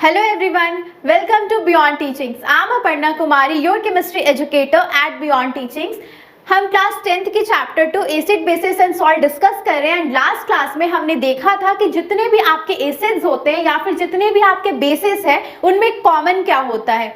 Hello everyone, welcome to Beyond Teachings. I am Aparna Kumari, your chemistry educator at Beyond Teachings. हम class 10th की chapter 2 acid basis and salt discuss कर रहे हैं and last class में हमने देखा था कि जितने भी आपके एसिड्स होते हैं या फिर जितने भी आपके बेसिस हैं उनमें कॉमन क्या होता है।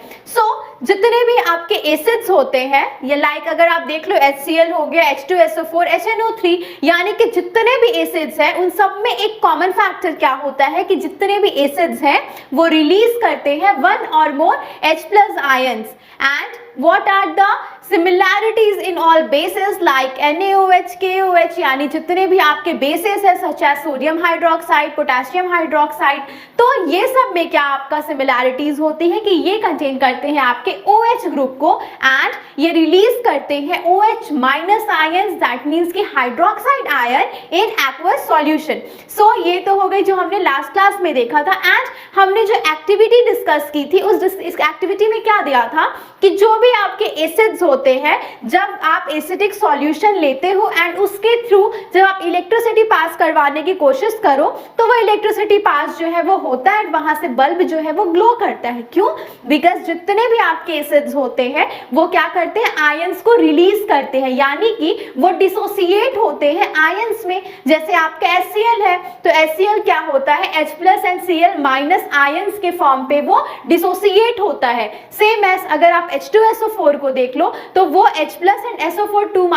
जितने भी आपके एसिड्स होते हैं ये लाइक अगर आप देख लो HCl हो गया, H2SO4, HNO3, यानी कि जितने भी एसिड्स हैं उन सब में एक कॉमन फैक्टर क्या होता है कि जितने भी एसिड्स हैं वो रिलीज करते हैं वन और मोर H+ ions. And what are the similarities in all bases like NaOH, KOH, यानी जितने भी आपके बेसिस है such as sodium hydroxide, potassium hydroxide, तो ये सब में क्या आपका सिमिलैरिटीज होती है कि ये कंटेन करते हैं आपके OH ग्रुप को एंड ये रिलीज करते हैं OH- आयंस, दैट मीन्स कि hydroxide ion in aqueous solution. So ये तो हो गई जो हमने लास्ट क्लास में देखा था एंड हमने जो एक्टिविटी डिस्कस की थी उस एक्टिविटी में क्या दिया था कि जो भी आपके एसिड्स होते हैं जब आप एसिडिक सॉल्यूशन लेते हो एंड उसके थ्रू जब आप इलेक्ट्रिसिटी पास करवाने की कोशिश करो तो वो इलेक्ट्रिसिटी पास जो है वो होता है, वहां से बल्ब जो है वो ग्लो करता है। क्यों? बिकॉज जितने भी आपके एसिड्स होते हैं वो क्या करते हैं, आयंस को रिलीज करते हैं, यानी कि वो डिसोसिएट होते हैं आयंस में। जैसे आपका HCl है तो HCl क्या होता है, H+ एंड Cl- आयंस के फॉर्म पे वो डिसोसिएट होता है। सेम एज अगर आप H2SO4 को देख लो तो वो H+ एंड SO4 2-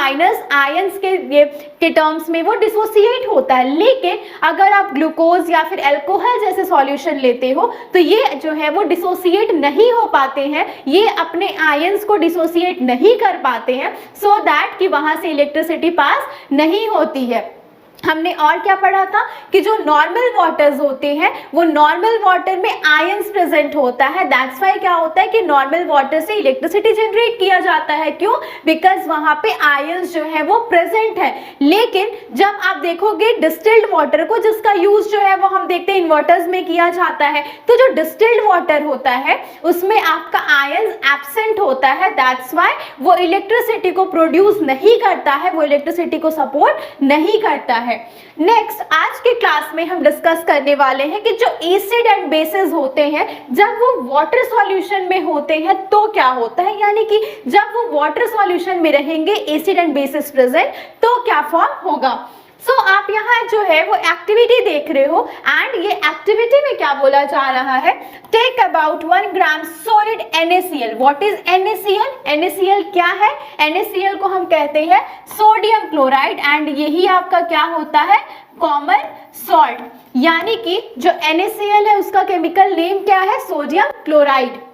आयंस के टर्म्स में वो डिसोसिएट होता है। लेकिन अगर आप ग्लूकोज या फिर अल्कोहल जैसे सॉल्यूशन लेते हो तो ये जो है वो डिसोसिएट नहीं हो पाते हैं, ये अपने आयंस को डिसोसिएट नहीं कर पाते हैं, सो दैट कि वहां से इलेक्ट्रिसिटी पास नहीं होती है। हमने और क्या पढ़ा था कि जो नॉर्मल वाटर्स होते हैं वो नॉर्मल वाटर में आयंस प्रेजेंट होता है, दैट्स वाई क्या होता है कि नॉर्मल वाटर से इलेक्ट्रिसिटी जनरेट किया जाता है। क्यों? बिकॉज वहां पे आयंस जो है वो प्रेजेंट है। लेकिन जब आप देखोगे डिस्टिल्ड वाटर को, जिसका यूज जो है वो हम देखते हैं इन्वर्टर्स में किया जाता है, तो जो डिस्टिल्ड वाटर होता है उसमें आपका आयंस एब्सेंट होता है, दैट्स वाई वो इलेक्ट्रिसिटी को प्रोड्यूस नहीं करता है, वो इलेक्ट्रिसिटी को सपोर्ट नहीं करता है। नेक्स्ट आज के क्लास में हम डिस्कस करने वाले हैं कि जो एसिड एंड बेसिस होते हैं जब वो वाटर सॉल्यूशन में होते हैं तो क्या होता है, यानी कि जब वो वाटर सॉल्यूशन में रहेंगे एसिड एंड बेसिस प्रेजेंट तो क्या फॉर्म होगा। आप यहाँ जो है वो एक्टिविटी देख रहे हो एंड ये एक्टिविटी में क्या बोला जा रहा है, take about 1 gram solid NaCl। What is NaCl? NaCl क्या है? NaCl को हम कहते हैं सोडियम क्लोराइड एंड यही आपका क्या होता है, कॉमन सॉल्ट, यानी कि जो NaCl है उसका केमिकल नेम क्या है, sodium chloride.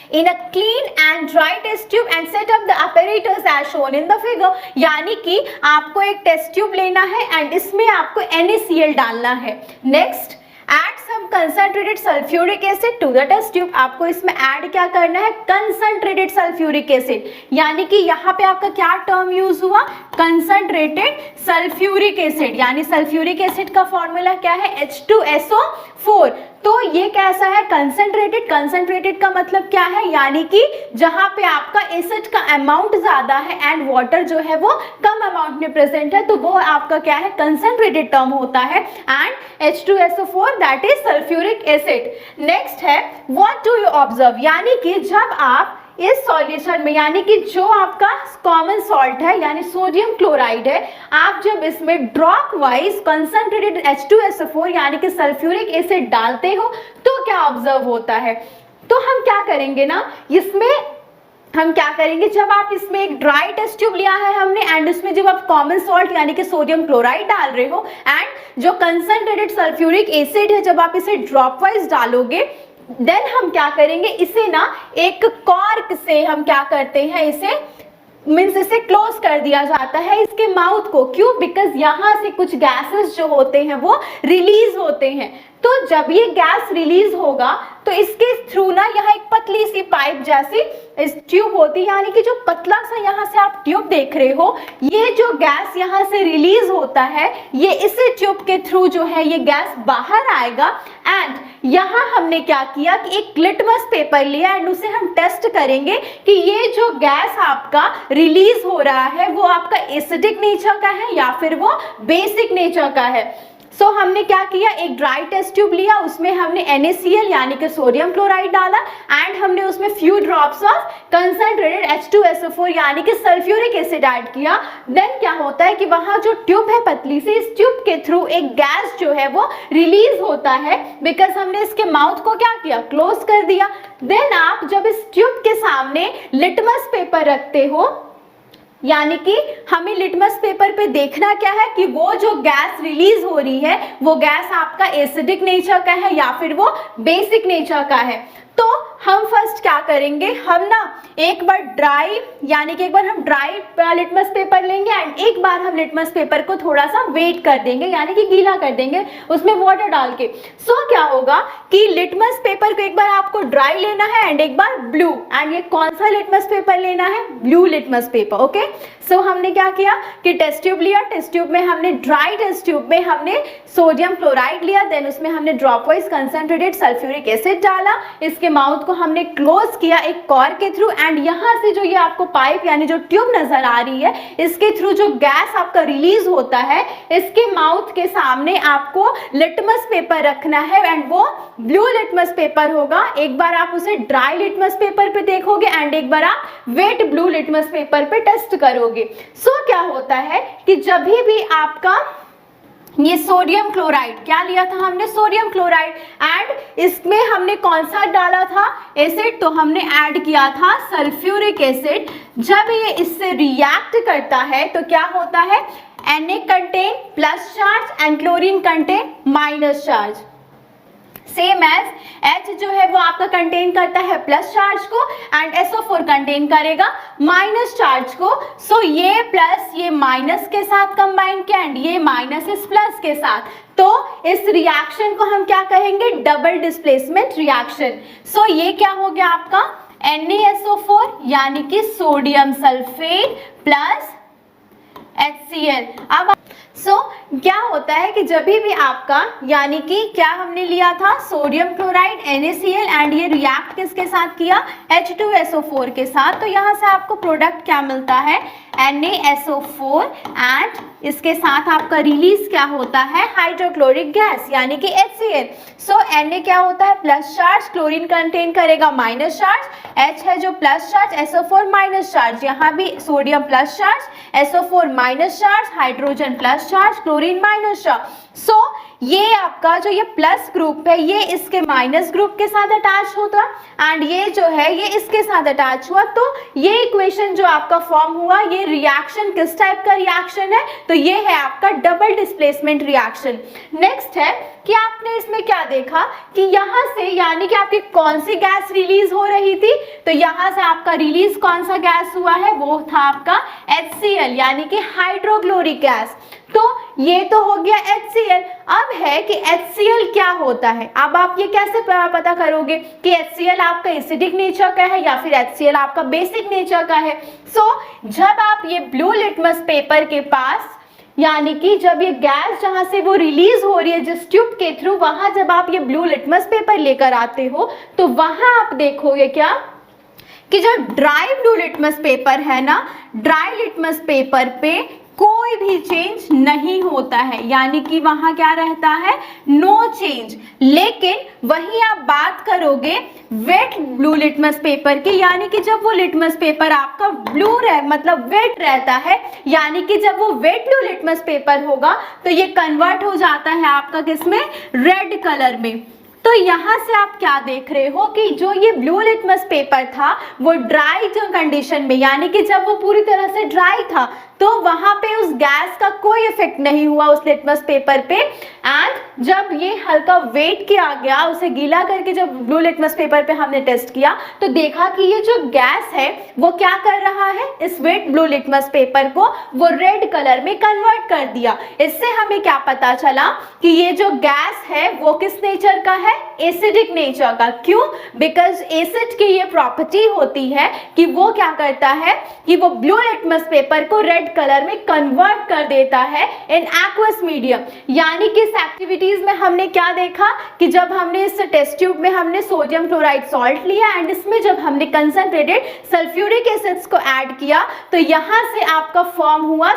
In a clean and dry test tube and set up the apparatus as shown in the figure, यानी कि आपको एक टेस्ट ट्यूब लेना है एंड इसमें आपको NaCl डालना है। Next add some concentrated sulfuric acid to the test tube। आपको इसमें ऐड क्या करना है, concentrated sulfuric acid, यानी कि यहाँ पे आपका क्या टर्म यूज हुआ, concentrated sulfuric acid, यानी सल्फ्यूरिक एसिड का फॉर्मूला क्या है, H2SO4। तो ये कैसा है, कंसंट्रेटेड। कंसंट्रेटेड का मतलब क्या है, यानी कि जहां पे आपका एसिड का अमाउंट ज्यादा है एंड वाटर जो है वो कम अमाउंट में प्रेजेंट है तो वो आपका क्या है, कंसंट्रेटेड टर्म होता है। And H2SO4 that is sulphuric acid. Next है व्हाट डू यू ऑब्जर्व, यानी कि जब आप इस सॉल्यूशन में, यानी कि जो आपका कॉमन सॉल्ट है यानी सोडियम क्लोराइड है, आप जब इसमें ड्रॉप वाइज कंसंट्रेटेड H2SO4 यानी कि सल्फ्यूरिक एसिड डालते हो तो क्या ऑब्जर्व होता है। तो हम क्या करेंगे ना, इसमें हम क्या करेंगे, जब आप इसमें एक ड्राई टेस्ट ट्यूब लिया है हमने एंड उसमें जब आप कॉमन सॉल्ट यानी कि सोडियम क्लोराइड डाल रहे हो एंड जो कंसंट्रेटेड सल्फ्यूरिक एसिड है जब आप इसे ड्रॉप वाइज डालोगे देन हम क्या करेंगे, इसे ना एक कॉर्क से हम क्या करते हैं, इसे मीन्स इसे क्लोज कर दिया जाता है इसके माउथ को। क्यों? बिकॉज यहाँ से कुछ गैसेस जो होते हैं वो रिलीज होते हैं, तो जब ये गैस रिलीज होगा तो इसके थ्रू ना यहाँ एक पतली सी पाइप जैसी इस ट्यूब होती है, यानी कि जो पतला सा यहाँ से आप ट्यूब देख रहे हो, ये जो गैस यहाँ से रिलीज होता है ये इसी ट्यूब के थ्रू जो है ये गैस बाहर आएगा। एंड यहाँ हमने क्या किया कि एक लिटमस पेपर लिया एंड उसे हम टेस्ट करेंगे कि ये जो गैस आपका रिलीज हो रहा है वो आपका एसिडिक नेचर का है या फिर वो बेसिक नेचर का है। सो हमने क्या किया, एक ड्राई टेस्ट ट्यूब लिया, उसमें हमने NaCl यानी कि सोडियम क्लोराइड डाला एंड हमने उसमें few drops of concentrated H2SO4 यानी कि सल्फ्यूरिक एसिड ऐड किया। देन क्या होता है कि वहां जो ट्यूब है पतली सी, इस ट्यूब के थ्रू एक गैस जो है वो रिलीज होता है, बिकॉज हमने इसके माउथ को क्या किया, क्लोज कर दिया। देन आप जब इस ट्यूब के सामने लिटमस पेपर रखते हो, यानी कि हमें लिटमस पेपर पे देखना क्या है कि वो जो गैस रिलीज हो रही है वो गैस आपका एसिडिक नेचर का है या फिर वो बेसिक नेचर का है। तो हम फर्स्ट क्या करेंगे, हम ना एक बार ड्राई यानी कि एक बार हम ड्राई लिटमस पेपर लेंगे एंड एक बार हम लिटमस पेपर को थोड़ा सा वेट कर देंगे यानी कि गीला कर देंगे उसमें वाटर डाल के। सो क्या होगा कि लिटमस पेपर को एक बार आपको ड्राई लेना है एंड एक बार ब्लू, एंड ये कौन सा लिटमस पेपर लेना है, ब्लू लिटमस पेपर। ओके, सो हमने क्या किया कि टेस्ट ट्यूब लिया, टेस्ट ट्यूब में हमने ड्राई टेस्ट ट्यूब में हमने सोडियम क्लोराइड लिया, देन उसमें हमने drop wise concentrated sulphuric acid डाला, इसके माउथ को हमने क्लोज किया एक कॉर्क के थ्रू एंड यहाँ से जो ये आपको पाइप यानी जो ट्यूब नजर आ रही है इसके थ्रू जो गैस आपका रिलीज होता है, इसके माउथ के सामने आपको लिटमस पेपर रखना है एंड वो ब्लू लिटमस पेपर होगा। एक बार आप उसे ड्राई लिटमस पेपर पे देखोगे एंड एक बार आप वेट ब्लू लिटमस पेपर पे टेस्ट करोगे। सो क्या होता है कि जब भी आपका ये सोडियम क्लोराइड, क्या लिया था हमने, सोडियम क्लोराइड, एंड इसमें हमने कौन सा डाला था, एसिड, तो हमने ऐड किया था सल्फ्यूरिक एसिड। जब ये इससे रिएक्ट करता है तो क्या होता है, Na contain plus charge and chlorine contain minus charge. Same as H जो है वो आपका कंटेन करता है प्लस चार्ज को एंड SO4 कंटेन करेगा माइनस चार्ज को। सो ये प्लस ये माइनस के साथ कंबाइन किया एंड ये माइनस इस प्लस के साथ, तो इस रिएक्शन को हम क्या कहेंगे, डबल डिस्प्लेसमेंट रिएक्शन। सो ये क्या हो गया आपका NaSO4 यानी कि सोडियम सल्फेट प्लस HCl। अब क्या होता है कि जब भी आपका यानी कि क्या हमने लिया था सोडियम क्लोराइड NaCl एंड ये रिएक्ट किसके साथ किया, H2SO4 के साथ, तो यहाँ से आपको प्रोडक्ट क्या मिलता है, NaSO4 एंड इसके साथ आपका रिलीज क्या होता है, हाइड्रोक्लोरिक गैस यानी कि HCl। सो Na क्या होता है प्लस चार्ज, क्लोरीन कंटेन करेगा माइनस चार्ज, H है जो plus charge, SO4 minus charge, यहाँ भी sodium plus charge, SO4 minus charge, hydrogen plus charge, chlorine minus charge. So ये आपका जो ये प्लस ग्रुप है ये इसके माइनस ग्रुप के साथ अटैच होता एंड ये जो है ये इसके साथ अटैच हुआ, तो ये इक्वेशन जो आपका फॉर्म हुआ, ये रिएक्शन किस टाइप का रिएक्शन है, तो ये है आपका डबल डिस्प्लेसमेंट रिएक्शन। नेक्स्ट है कि आपने इसमें क्या देखा कि यहाँ से यानी कि आपकी कौन सी गैस रिलीज हो रही थी, तो यहाँ से आपका रिलीज कौन सा गैस हुआ है, वो था आपका HCl यानी कि हाइड्रोक्लोरिक गैस। तो ये तो हो गया HCl। अब है कि HCl क्या होता है, अब आप ये कैसे पता करोगे कि HCl आपका एसिडिक नेचर का है या फिर HCl आपका बेसिक नेचर का है। सो जब आप ये ब्लू लिटमस पेपर के पास यानी कि जब ये गैस जहां से वो रिलीज हो रही है जिस ट्यूब के थ्रू, वहां जब आप ये ब्लू लिटमस पेपर लेकर आते हो तो वहां आप देखोगे क्या कि जो ड्राई ब्लू लिटमस पेपर है ना, ड्राई लिटमस पेपर पे कोई भी चेंज नहीं होता है, यानी कि वहां क्या रहता है, नो चेंज। लेकिन वही आप बात करोगे वेट ब्लू लिटमस पेपर की, यानी कि जब वो लिटमस पेपर आपका ब्लू मतलब वेट रहता है, यानी कि जब वो वेट ब्लू लिटमस पेपर होगा तो ये कन्वर्ट हो जाता है आपका किसमें, रेड कलर में। तो यहाँ से आप क्या देख रहे हो कि जो ये ब्लू लिटमस पेपर था वो ड्राई जो कंडीशन में, यानी कि जब वो पूरी तरह से ड्राई था तो वहां पे उस गैस का कोई इफेक्ट नहीं हुआ उस लिटमस पेपर पे, एंड जब ये हल्का वेट किया गया, उसे गीला करके जब ब्लू लिटमस पेपर पे हमने टेस्ट किया तो देखा कि ये जो गैस है वो क्या कर रहा है, इस वेट ब्लू लिटमस पेपर को वो रेड कलर में कन्वर्ट कर दिया। इससे हमें क्या पता चला कि ये जो गैस है वो किस नेचर का है, एसिडिक नेचर का। क्यों, बिकॉज एसिड की ये प्रॉपर्टी होती है कि वो क्या करता है कि वो ब्लू लिटमस पेपर को रेड कलर में कन्वर्ट कर देता है इन एक्वस मीडियम। यानी कि इस एक्टिविटीज में हमने क्या देखा कि जब हमने इस टेस्ट ट्यूब में हमने सोडियम क्लोराइड सॉल्ट लिया एंड इसमें जब हमने कंसंट्रेटेड सल्फ्यूरिक एसिड्स को ऐड किया तो यहां से आपका फॉर्म हुआ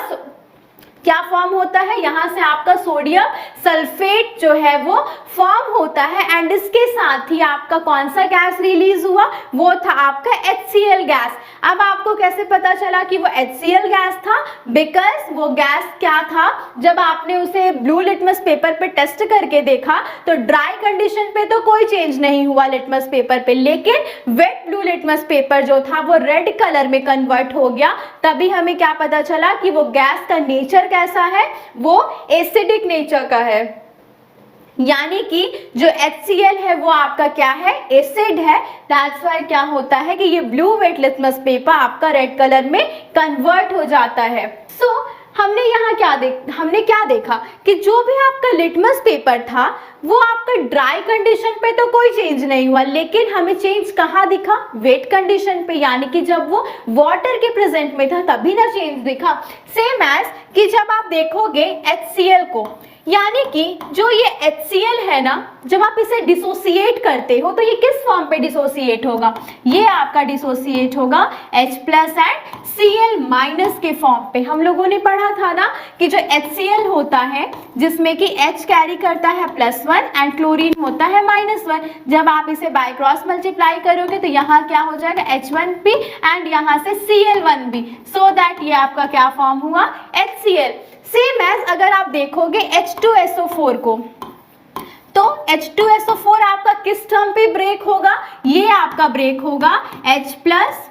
क्या फॉर्म होता है, यहाँ से आपका सोडियम सल्फेट जो है वो फॉर्म होता है एंड इसके साथ ही आपका कौन सा गैस रिलीज हुआ, वो था आपका HCl गैस। अब आपको कैसे पता चला कि वो HCl गैस था, बिकॉज वो गैस क्या था, जब आपने उसे ब्लू लिटमस पेपर पे टेस्ट करके देखा तो ड्राई कंडीशन पे तो कोई चेंज नहीं हुआ लिटमस पेपर पे, लेकिन वेट ब्लू लिटमस पेपर जो था वो रेड कलर में कन्वर्ट हो गया। तभी हमें क्या पता चला कि वो गैस का नेचर कैसा है, वो एसिडिक नेचर का है, यानी कि जो HCl है वो आपका क्या है, एसिड है। दैट्स व्हाई क्या होता है कि ये ब्लू वेट लिटमस पेपर आपका रेड कलर में कन्वर्ट हो जाता है। सो हमने यहाँ हमने क्या देखा कि जो भी आपका लिटमस पेपर था वो आपका ड्राई कंडीशन पे तो कोई चेंज नहीं हुआ, लेकिन हमें चेंज कहाँ दिखा, वेट कंडीशन पे, यानी कि जब वो वाटर के प्रेजेंट में था तभी ना चेंज दिखा। सेम एज कि जब आप देखोगे HCl को, यानी कि जो ये HCl है ना, जब आप इसे डिसोसिएट करते हो तो ये किस फॉर्म पे डिसोसिएट होगा, ये आपका डिसोसिएट होगा H प्लस एंड Cl- के फॉर्म पे। हम लोगों ने पढ़ा था ना कि जो HCl होता है जिसमें कि H कैरी करता है +1 एंड क्लोरीन होता है -1, जब आप इसे बाय क्रॉस मल्टीप्लाई करोगे तो यहाँ क्या हो जाएगा H1b एंड यहाँ से Cl1b, सो दैट ये आपका क्या फॉर्म हुआ, HCl। सेम एज अगर आप देखोगे H2SO4 को, तो H2SO4 आपका किस टर्म पे ब्रेक होगा, ये आपका ब्रेक होगा H प्लस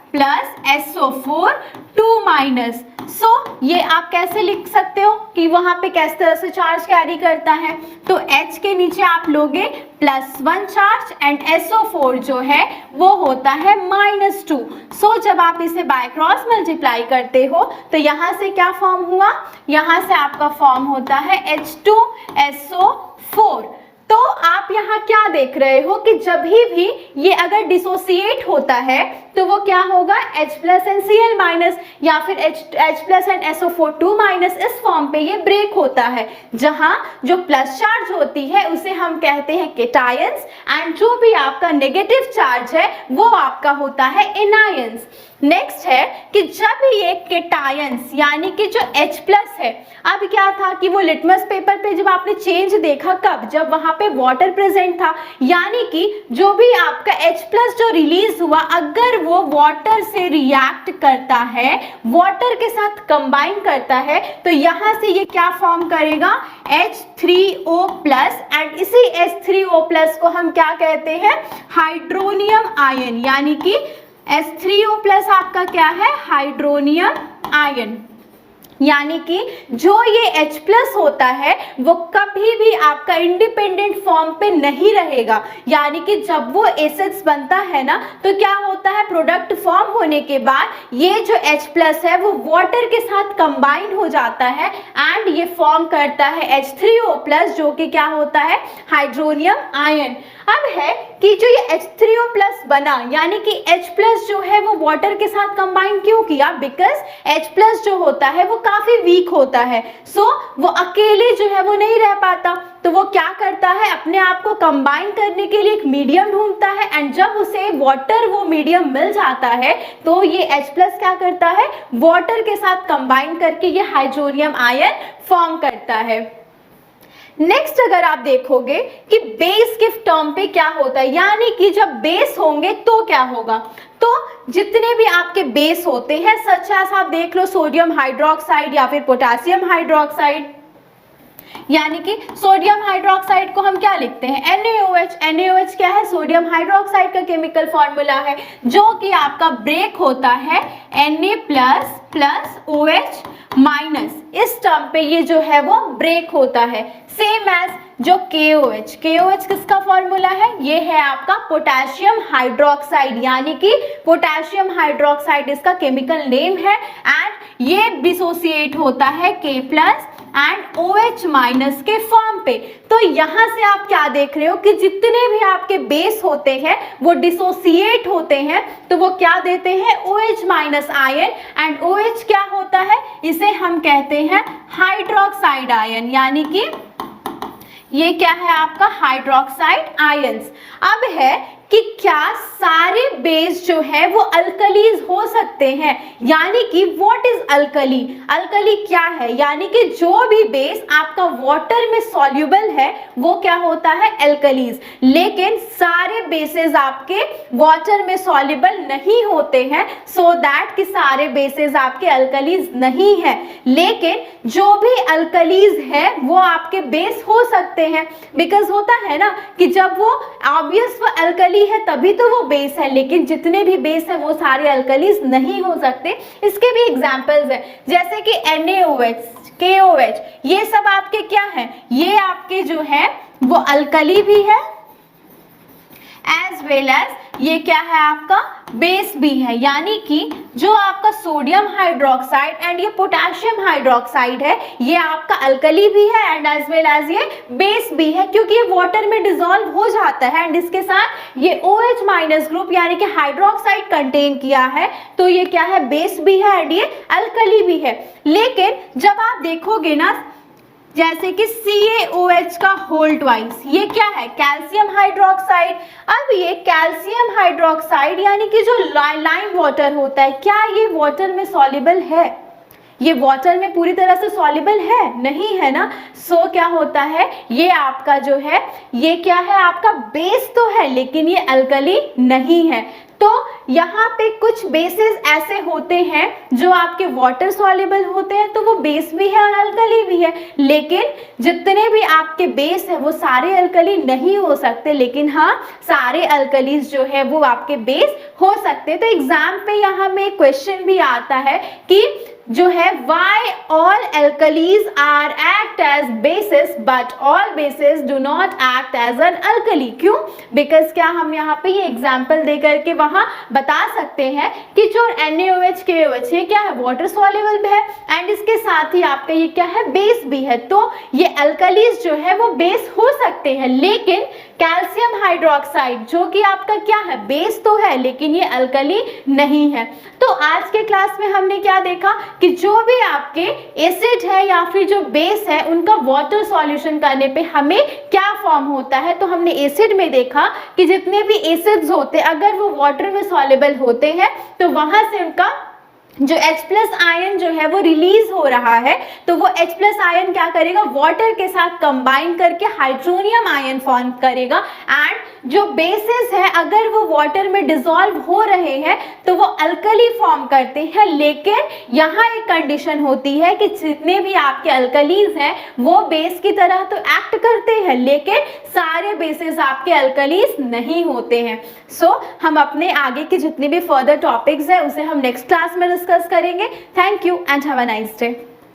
SO4 2-। सो ये आप कैसे लिख सकते हो कि वहां पे किस तरह से चार्ज कैरी करता है, तो H के नीचे आप लोगे +1 चार्ज एंड SO4 जो है वो होता है -2। सो जब आप इसे बाय क्रॉस मल्टीप्लाई करते हो तो यहाँ से क्या फॉर्म हुआ, यहाँ से आपका फॉर्म होता है H2SO4। तो आप यहाँ क्या देख रहे हो कि जब भी ये अगर डिसोसिएट होता है तो वो क्या होगा, H प्लस एंड Cl- या फिर H प्लस एंड SO4 2- इस फॉर्म पे ये ब्रेक होता है, जहां जो प्लस चार्ज होती है उसे हम कहते हैं केटायंस एंड जो भी आपका नेगेटिव चार्ज है वो आपका होता है एनायंस। नेक्स्ट है कि जब ये केटायंस यानी कि जो H प्लस है, अब क्या था कि वो लिटमस पेपर पे जब आपने चेंज देखा, कब, जब वहां पे वाटर प्रेजेंट था, यानी कि जो भी आपका H प्लस जो रिलीज हुआ अगर वो वाटर से रिएक्ट करता है, वाटर के साथ कंबाइन करता है, तो यहाँ से ये क्या फॉर्म करेगा, H3O प्लस एंड इसी H3O प्लस को हम क्या कहते हैं, हाइड्रोनियम आयन, यानी कि H3O प्लस आपका क्या है, हाइड्रोनियम आयन। यानी कि जो ये H प्लस होता है वो कभी भी आपका इंडिपेंडेंट फॉर्म पे नहीं रहेगा, यानी कि जब वो एसिड्स बनता है ना तो क्या होता है, प्रोडक्ट फॉर्म होने के बाद ये जो H प्लस है वो वाटर के साथ कंबाइन हो जाता है एंड ये फॉर्म करता है H3O प्लस, जो कि क्या होता है, हाइड्रोनियम आयन। अब है कि जो ये H3O प्लस बना, यानी कि H प्लस जो है वो वाटर के साथ कंबाइन क्यों किया, बिकॉज H प्लस जो होता है वो काफी वीक होता है, सो वो अकेले जो है वो नहीं रह पाता, तो वो क्या करता है, अपने आप को कंबाइन करने के लिए एक मीडियम ढूंढता है एंड जब उसे वाटर वो मीडियम मिल जाता है तो ये H प्लस क्या करता है, वाटर के साथ कंबाइन करके ये हाइड्रोनियम आयन फॉर्म करता है। नेक्स्ट अगर आप देखोगे कि बेस के टर्म पे क्या होता है, यानी कि जब बेस होंगे तो क्या होगा, तो जितने भी आपके बेस होते हैं, सच एज आप देख लो सोडियम हाइड्रोक्साइड या फिर पोटेशियम हाइड्रोक्साइड, यानी कि सोडियम हाइड्रोक्साइड को हम क्या लिखते हैं, NaOH। NaOH क्या है, सोडियम हाइड्रोक्साइड का केमिकल फॉर्मूला है, जो कि आपका ब्रेक होता है Na प्लस OH माइनस, इस टर्म पे ये जो है वो ब्रेक होता है। सेम एज जो KOH, KOH किसका फॉर्मूला है, ये है आपका पोटेशियम हाइड्रोक्साइड, यानी कि पोटेशियम हाइड्रोक्साइड इसका केमिकल नेम है एंड ये डिसोसिएट होता है K plus and OH minus के फॉर्म पे। तो यहाँ से आप क्या देख रहे हो कि जितने भी आपके बेस होते हैं वो डिसोसिएट होते हैं, तो वो क्या देते हैं, OH minus ion and OH क्या होता है, इसे हम कहते हैं हाइड्रोक्साइड आयन, यानी कि ये क्या है आपका हाइड्रोक्साइड आयंस। अब है कि क्या सारे बेस जो है वो अल्कलीज हो सकते हैं, यानी कि व्हाट इज अल्कली, अल्कली क्या है, यानी कि जो भी बेस आपका वाटर में सॉल्युबल है वो क्या होता है, अल्कलीज। लेकिन सारे बेसेस आपके वाटर में सॉल्युबल नहीं होते हैं, सो दैट कि सारे बेसेस आपके अल्कलीज नहीं है, लेकिन जो भी अल्कलीज है वो आपके बेस हो सकते हैं। बिकॉज होता है ना कि जब वो ऑब्वियस वो अल्कली है तभी तो वो बेस है, लेकिन जितने भी बेस है वो सारे अल्कलीज नहीं हो सकते। इसके भी एग्जांपल्स है, जैसे कि NaOH, KOH, ये सब आपके क्या है, ये आपके जो है वो अल्कली भी है एज वेल एज ये क्या है आपका बेस भी है, यानी कि जो आपका सोडियम हाइड्रोक्साइड एंड ये पोटेशियम हाइड्रोक्साइड है ये आपका अल्कली भी है एंड एज वेल एज ये बेस भी है, क्योंकि ये वाटर में डिसॉल्व हो जाता है एंड इसके साथ ये OH माइनस ग्रुप यानी कि हाइड्रोक्साइड कंटेन किया है, तो ये क्या है, बेस भी है एंड ये अल्कली भी है। लेकिन जब आप देखोगे ना जैसे कि CaOH का होल ट्वाइस, ये क्या है, कैल्शियम हाइड्रोक्साइड। अब ये कैल्शियम हाइड्रोक्साइड यानी कि जो लाइम वाटर होता है, क्या ये वाटर में सॉल्युबल है, ये वाटर में पूरी तरह से सॉल्युबल है, नहीं है ना। सो क्या होता है, ये आपका जो है ये क्या है, आपका बेस तो है लेकिन ये अल्कली नहीं है। तो यहाँ पे कुछ बेसेस ऐसे होते हैं जो आपके वाटर सॉल्युबल होते हैं, तो वो बेस भी है और अल्कली भी है, लेकिन जितने भी आपके बेस है वो सारे अल्कली नहीं हो सकते, लेकिन हाँ सारे अल्कलीज जो है वो आपके बेस हो सकते। तो एग्जाम पे यहाँ में क्वेश्चन भी आता है कि जो है why all alkalis are act as bases but all bases do not act as an alkali, क्यों, बिकॉज क्या हम यहाँ पे ये एग्जाम्पल दे करके वहाँ बता सकते हैं कि जो NaOH KOH ये क्या है, वाटर सॉल्युबल है एंड इसके साथ ही आपका ये क्या है, बेस भी है, तो ये अल्कलीज जो है वो बेस हो सकते हैं। लेकिन कैल्शियम हाइड्रोक्साइड जो कि आपका क्या है, बेस तो है लेकिन ये अल्कली नहीं है। तो आज के क्लास में हमने क्या देखा कि जो भी आपके एसिड है या फिर जो बेस है उनका वाटर सॉल्यूशन करने पे हमें क्या फॉर्म होता है। तो हमने एसिड में देखा कि जितने भी एसिड्स होते हैं अगर वो वाटर में सॉल्युबल होते हैं तो वहां से उनका जो H+ आयन जो है वो रिलीज हो रहा है, तो वो H+ आयन क्या करेगा, वाटर के साथ कंबाइन करके हाइड्रोनियम आयन फॉर्म करेगा एंड जो बेसेस है अगर वो वाटर में डिसॉल्व हो रहे हैं तो वो अल्कली फॉर्म करते हैं। लेकिन यहाँ एक कंडीशन होती है कि जितने भी आपके अल्कलीज हैं वो बेस की तरह तो एक्ट करते हैं लेकिन सारे बेसेस आपके अल्कलीज नहीं होते हैं। सो हम अपने आगे के जितने भी फर्दर टॉपिक्स हैं उसे हम नेक्स्ट क्लास में डिस्कस करेंगे। Thank you and have a nice day.